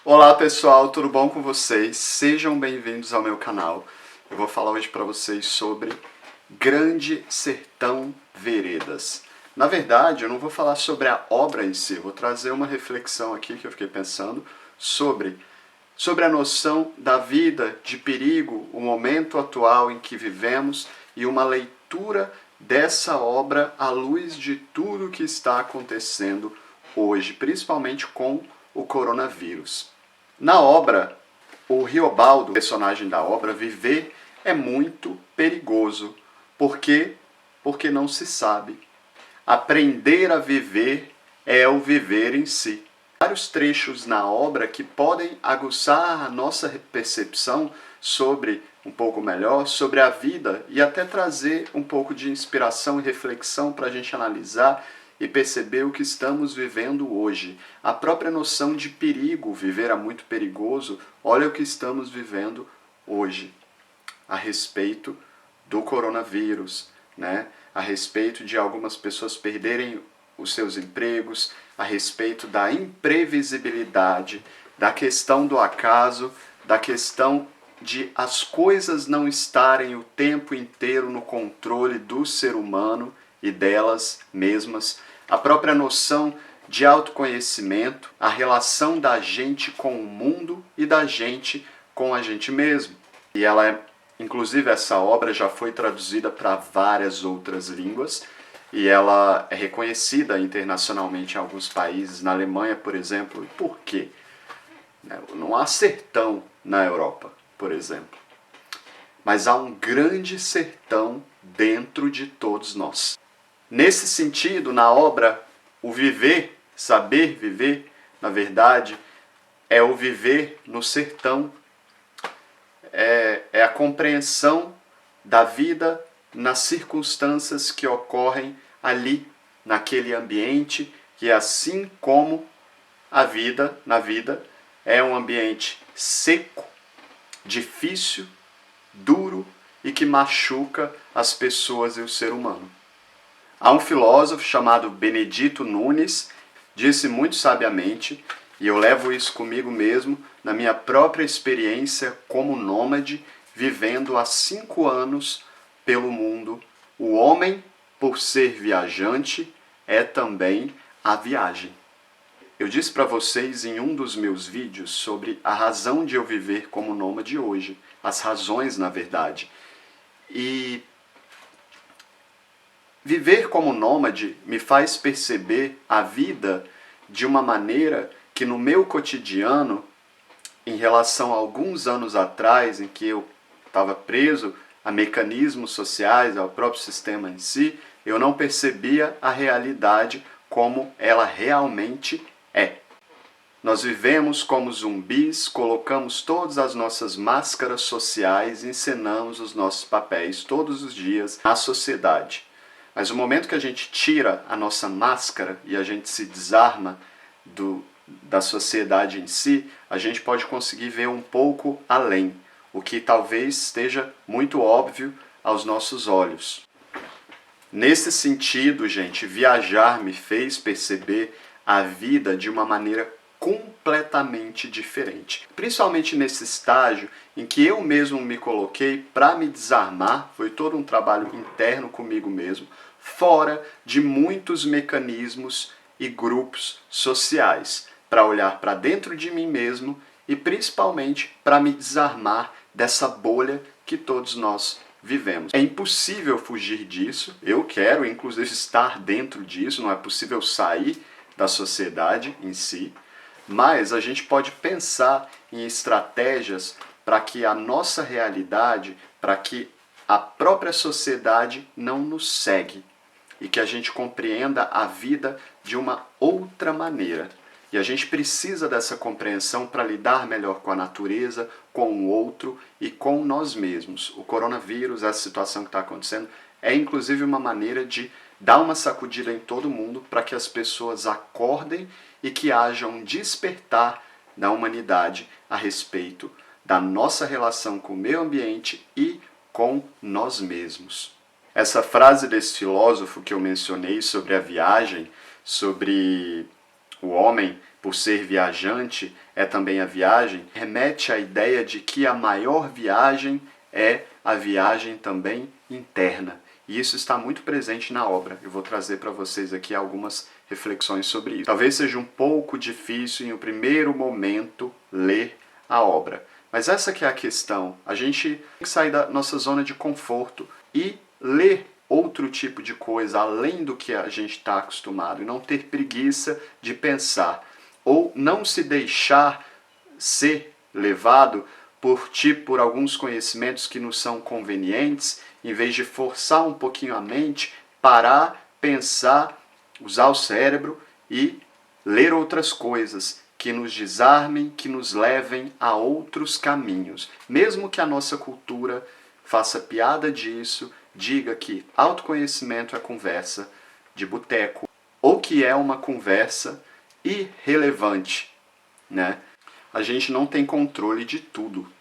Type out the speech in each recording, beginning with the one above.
Olá pessoal, tudo bom com vocês? Sejam bem-vindos ao meu canal. Eu vou falar hoje para vocês sobre Grande Sertão Veredas. Na verdade, eu não vou falar sobre a obra em si, eu vou trazer uma reflexão aqui que eu fiquei pensando sobre a noção da vida, de perigo, o momento atual em que vivemos e uma leitura dessa obra à luz de tudo que está acontecendo hoje, principalmente com o coronavírus. Na obra, o Riobaldo, personagem da obra, viver é muito perigoso. Por quê? Porque não se sabe. Aprender a viver é o viver em si. Vários trechos na obra que podem aguçar a nossa percepção sobre um pouco melhor sobre a vida e até trazer um pouco de inspiração e reflexão para a gente analisar e perceber o que estamos vivendo hoje. A própria noção de perigo, viver é muito perigoso, olha o que estamos vivendo hoje a respeito do coronavírus, né? A respeito de algumas pessoas perderem os seus empregos, a respeito da imprevisibilidade, da questão do acaso, da questão de as coisas não estarem o tempo inteiro no controle do ser humano e delas mesmas, a própria noção de autoconhecimento, a relação da gente com o mundo e da gente com a gente mesmo. E inclusive essa obra já foi traduzida para várias outras línguas e ela é reconhecida internacionalmente em alguns países, na Alemanha, por exemplo. E por quê? Não há sertão na Europa, por exemplo. Mas há um grande sertão dentro de todos nós. Nesse sentido, na obra, o viver, saber viver, na verdade, é o viver no sertão. É a compreensão da vida nas circunstâncias que ocorrem ali, naquele ambiente, que assim como na vida, é um ambiente seco, difícil, duro e que machuca as pessoas e o ser humano. Há um filósofo chamado Benedito Nunes, disse muito sabiamente, e eu levo isso comigo mesmo, na minha própria experiência como nômade, vivendo há 5 anos pelo mundo. O homem, por ser viajante, é também a viagem. Eu disse para vocês em um dos meus vídeos sobre a razão de eu viver como nômade hoje, as razões, na verdade. E viver como nômade me faz perceber a vida de uma maneira que no meu cotidiano, em relação a alguns anos atrás, em que eu estava preso a mecanismos sociais, ao próprio sistema em si, eu não percebia a realidade como ela realmente é. Nós vivemos como zumbis, colocamos todas as nossas máscaras sociais, encenamos os nossos papéis todos os dias na sociedade. Mas o momento que a gente tira a nossa máscara e a gente se desarma da sociedade em si, a gente pode conseguir ver um pouco além, o que talvez esteja muito óbvio aos nossos olhos. Nesse sentido, gente, viajar me fez perceber a vida de uma maneira completamente diferente. Principalmente nesse estágio em que eu mesmo me coloquei para me desarmar, foi todo um trabalho interno comigo mesmo, fora de muitos mecanismos e grupos sociais, para olhar para dentro de mim mesmo e principalmente para me desarmar dessa bolha que todos nós vivemos. É impossível fugir disso, eu quero inclusive estar dentro disso, não é possível sair da sociedade em si, mas a gente pode pensar em estratégias para que a nossa realidade, para que a própria sociedade não nos segue e que a gente compreenda a vida de uma outra maneira. E a gente precisa dessa compreensão para lidar melhor com a natureza, com o outro e com nós mesmos. O coronavírus, essa situação que está acontecendo, é inclusive uma maneira de dar uma sacudida em todo mundo para que as pessoas acordem e que haja um despertar da humanidade a respeito da nossa relação com o meio ambiente e com nós mesmos. Essa frase desse filósofo que eu mencionei sobre a viagem, sobre O homem, por ser viajante, é também a viagem, remete à ideia de que a maior viagem é a viagem também interna. E isso está muito presente na obra. Eu vou trazer para vocês aqui algumas reflexões sobre isso. Talvez seja um pouco difícil em um primeiro momento ler a obra. Mas essa que é a questão. A gente tem que sair da nossa zona de conforto e ler outro tipo de coisa além do que a gente está acostumado e não ter preguiça de pensar ou não se deixar ser levado por alguns conhecimentos que nos são convenientes, em vez de forçar um pouquinho a mente, parar, pensar, usar o cérebro e ler outras coisas que nos desarmem, que nos levem a outros caminhos. Mesmo que a nossa cultura faça piada disso, diga que autoconhecimento é conversa de boteco, ou que é uma conversa irrelevante, né? A gente não tem controle de tudo.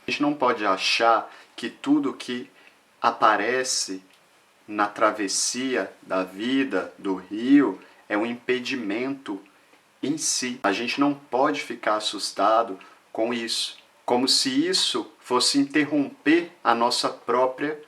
A gente não pode achar que tudo que aparece na travessia da vida, do rio, é um impedimento em si. A gente não pode ficar assustado com isso, como se isso fosse interromper a nossa própria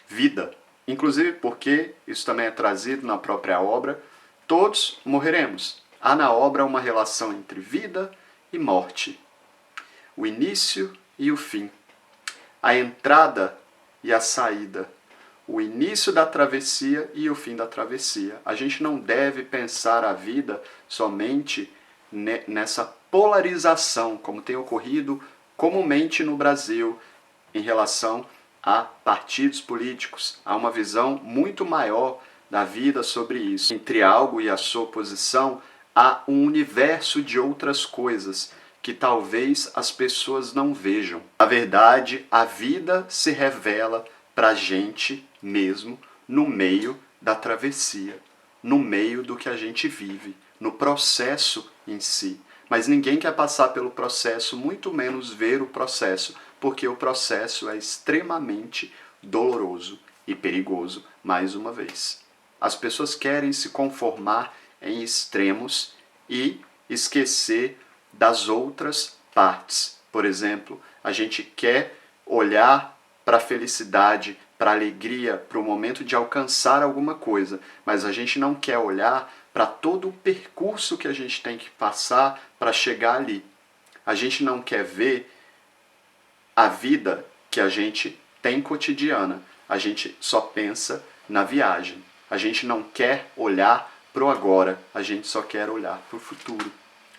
vida. Inclusive porque, isso também é trazido na própria obra, todos morreremos. Há na obra uma relação entre vida e morte, o início e o fim, a entrada e a saída, o início da travessia e o fim da travessia. A gente não deve pensar a vida somente nessa polarização, como tem ocorrido comumente no Brasil em relação a partidos políticos. Há uma visão muito maior da vida sobre isso. Entre algo e a sua oposição, há um universo de outras coisas que talvez as pessoas não vejam. Na verdade, a vida se revela para a gente mesmo no meio da travessia, no meio do que a gente vive, no processo em si. Mas ninguém quer passar pelo processo, muito menos ver o processo, porque o processo é extremamente doloroso e perigoso, mais uma vez. As pessoas querem se conformar em extremos e esquecer das outras partes. Por exemplo, a gente quer olhar para a felicidade, para a alegria, para o momento de alcançar alguma coisa, mas a gente não quer olhar para todo o percurso que a gente tem que passar para chegar ali. A gente não quer ver a vida que a gente tem cotidiana. A gente só pensa na viagem. A gente não quer olhar para o agora, a gente só quer olhar para o futuro,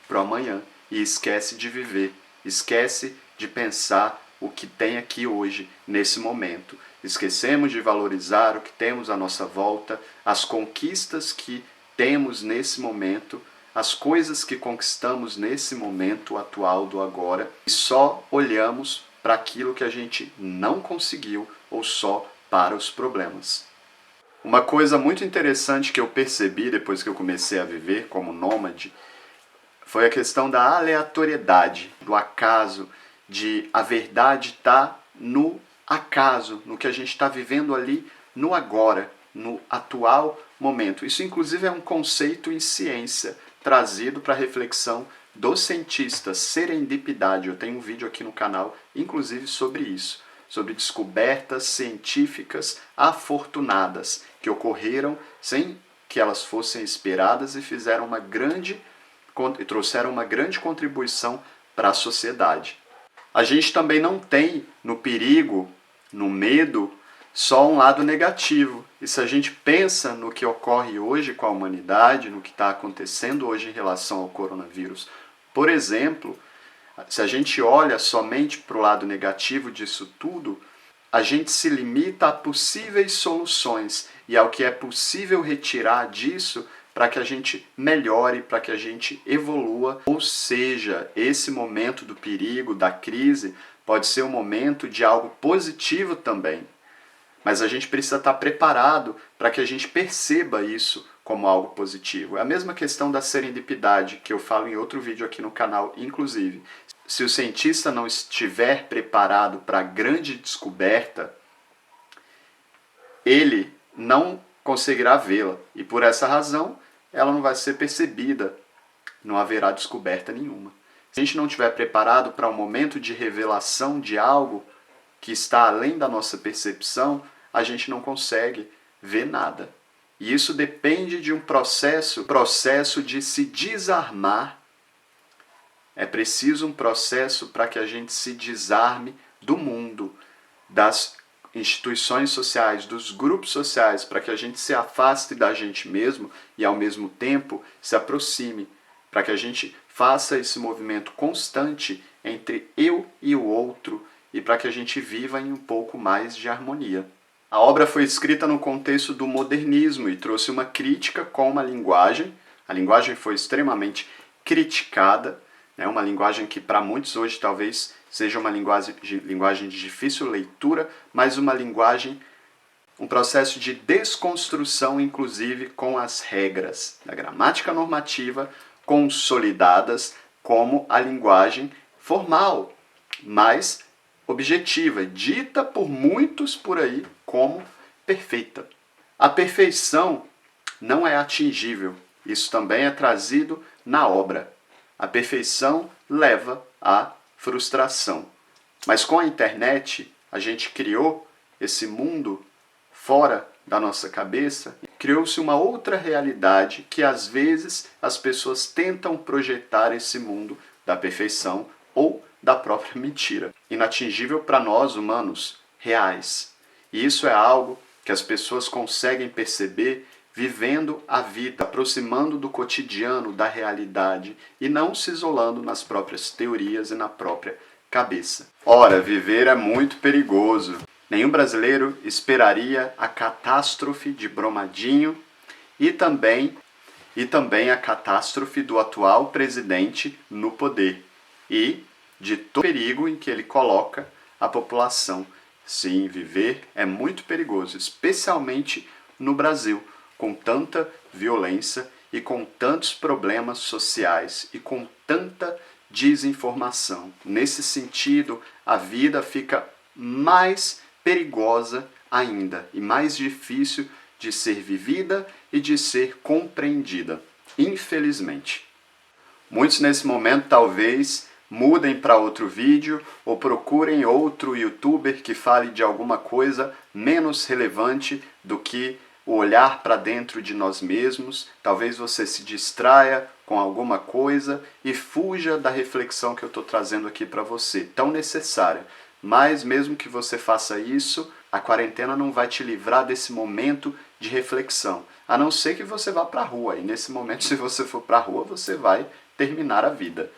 para o amanhã. E esquece de viver, esquece de pensar o que tem aqui hoje, nesse momento. Esquecemos de valorizar o que temos à nossa volta, as conquistas que temos nesse momento, as coisas que conquistamos nesse momento atual do agora, e só olhamos para aquilo que a gente não conseguiu ou só para os problemas. Uma coisa muito interessante que eu percebi depois que eu comecei a viver como nômade foi a questão da aleatoriedade, do acaso, de a verdade estar no acaso, no que a gente está vivendo ali no agora, no atual momento. Isso, inclusive, é um conceito em ciência trazido para a reflexão dos cientistas, serendipidade. Eu tenho um vídeo aqui no canal, inclusive, sobre isso, sobre descobertas científicas afortunadas que ocorreram sem que elas fossem esperadas e fizeram trouxeram uma grande contribuição para a sociedade. A gente também não tem no perigo, no medo, só um lado negativo. E se a gente pensa no que ocorre hoje com a humanidade, no que está acontecendo hoje em relação ao coronavírus, por exemplo, se a gente olha somente para o lado negativo disso tudo, a gente se limita a possíveis soluções e ao que é possível retirar disso para que a gente melhore, para que a gente evolua. Ou seja, esse momento do perigo, da crise, pode ser um momento de algo positivo também. Mas a gente precisa estar preparado para que a gente perceba isso como algo positivo. É a mesma questão da serendipidade, que eu falo em outro vídeo aqui no canal, inclusive. Se o cientista não estiver preparado para a grande descoberta, ele não conseguirá vê-la. E por essa razão, ela não vai ser percebida não haverá descoberta nenhuma. Se a gente não estiver preparado para um momento de revelação de algo que está além da nossa percepção, a gente não consegue ver nada. E isso depende de um processo de se desarmar. É preciso um processo para que a gente se desarme do mundo, das instituições sociais, dos grupos sociais, para que a gente se afaste da gente mesmo e ao mesmo tempo se aproxime, para que a gente faça esse movimento constante entre eu e o outro e para que a gente viva em um pouco mais de harmonia. A obra foi escrita no contexto do modernismo e trouxe uma crítica com uma linguagem. A linguagem foi extremamente criticada, né? Uma linguagem que para muitos hoje talvez seja uma linguagem de difícil leitura, mas uma linguagem, um processo de desconstrução, inclusive com as regras da gramática normativa consolidadas como a linguagem formal, mas objetiva, dita por muitos por aí como perfeita. A perfeição não é atingível. Isso também é trazido na obra. A perfeição leva à frustração. Mas com a internet, a gente criou esse mundo fora da nossa cabeça, criou-se uma outra realidade que às vezes as pessoas tentam projetar esse mundo da perfeição ou da própria mentira, inatingível para nós humanos reais. E isso é algo que as pessoas conseguem perceber vivendo a vida, aproximando do cotidiano, da realidade e não se isolando nas próprias teorias e na própria cabeça. Ora, viver é muito perigoso. Nenhum brasileiro esperaria a catástrofe de Brumadinho e também a catástrofe do atual presidente no poder e de todo o perigo em que ele coloca a população. Sim, viver é muito perigoso, especialmente no Brasil, com tanta violência e com tantos problemas sociais e com tanta desinformação. Nesse sentido, a vida fica mais perigosa ainda e mais difícil de ser vivida e de ser compreendida, infelizmente. Muitos nesse momento talvez mudem para outro vídeo ou procurem outro youtuber que fale de alguma coisa menos relevante do que o olhar para dentro de nós mesmos. Talvez você se distraia com alguma coisa e fuja da reflexão que eu estou trazendo aqui para você, tão necessária. Mas mesmo que você faça isso, a quarentena não vai te livrar desse momento de reflexão. A não ser que você vá para a rua. E nesse momento, se você for para a rua, você vai terminar a vida.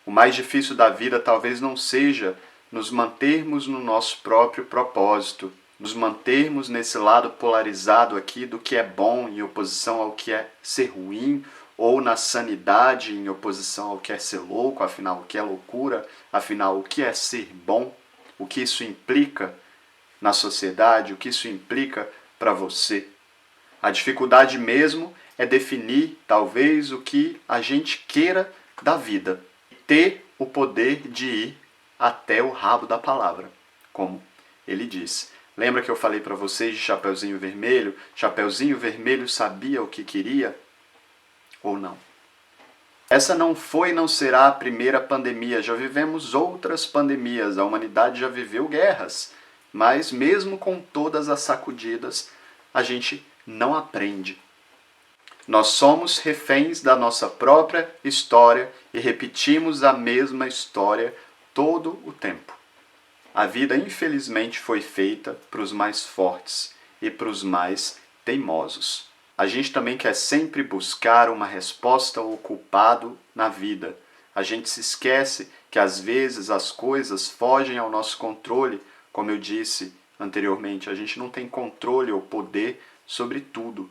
O mais difícil da vida talvez não seja nos mantermos no nosso próprio propósito, nos mantermos nesse lado polarizado aqui do que é bom em oposição ao que é ser ruim, ou na sanidade em oposição ao que é ser louco, afinal, o que é loucura, afinal, o que é ser bom, o que isso implica na sociedade, o que isso implica para você. A dificuldade mesmo é definir, talvez, o que a gente queira da vida. Ter o poder de ir até o rabo da palavra, como ele diz. Lembra que eu falei para vocês de Chapeuzinho Vermelho? Chapeuzinho Vermelho sabia o que queria ou não? Essa não foi e não será a primeira pandemia. Já vivemos outras pandemias. A humanidade já viveu guerras. Mas mesmo com todas as sacudidas, a gente não aprende. Nós somos reféns da nossa própria história e repetimos a mesma história todo o tempo. A vida, infelizmente, foi feita para os mais fortes e para os mais teimosos. A gente também quer sempre buscar uma resposta ao culpado na vida. A gente se esquece que às vezes as coisas fogem ao nosso controle. Como eu disse anteriormente, a gente não tem controle ou poder sobre tudo.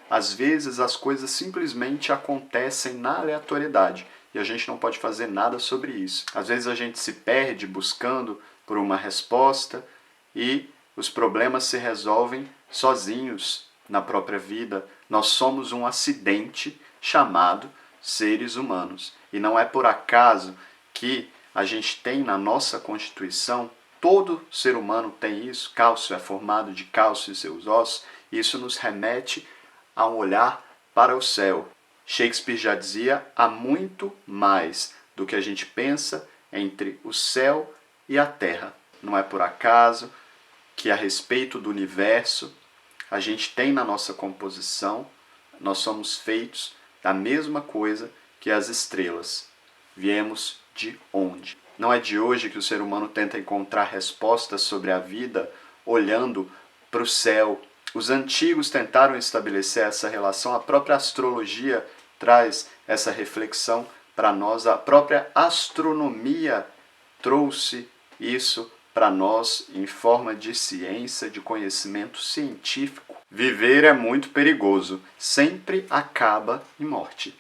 Às vezes as coisas simplesmente acontecem na aleatoriedade e a gente não pode fazer nada sobre isso. Às vezes a gente se perde buscando por uma resposta e os problemas se resolvem sozinhos na própria vida. Nós somos um acidente chamado seres humanos. E não é por acaso que a gente tem na nossa Constituição, todo ser humano tem isso, cálcio é formado de cálcio e seus ossos, e isso nos remete a um olhar para o céu. Shakespeare já dizia: há muito mais do que a gente pensa entre o céu e a terra. Não é por acaso que, a respeito do universo, a gente tem na nossa composição, nós somos feitos da mesma coisa que as estrelas. Viemos de onde? Não é de hoje que o ser humano tenta encontrar respostas sobre a vida olhando para o céu. Os antigos tentaram estabelecer essa relação, a própria astrologia traz essa reflexão para nós, a própria astronomia trouxe isso para nós em forma de ciência, de conhecimento científico. Viver é muito perigoso, sempre acaba em morte.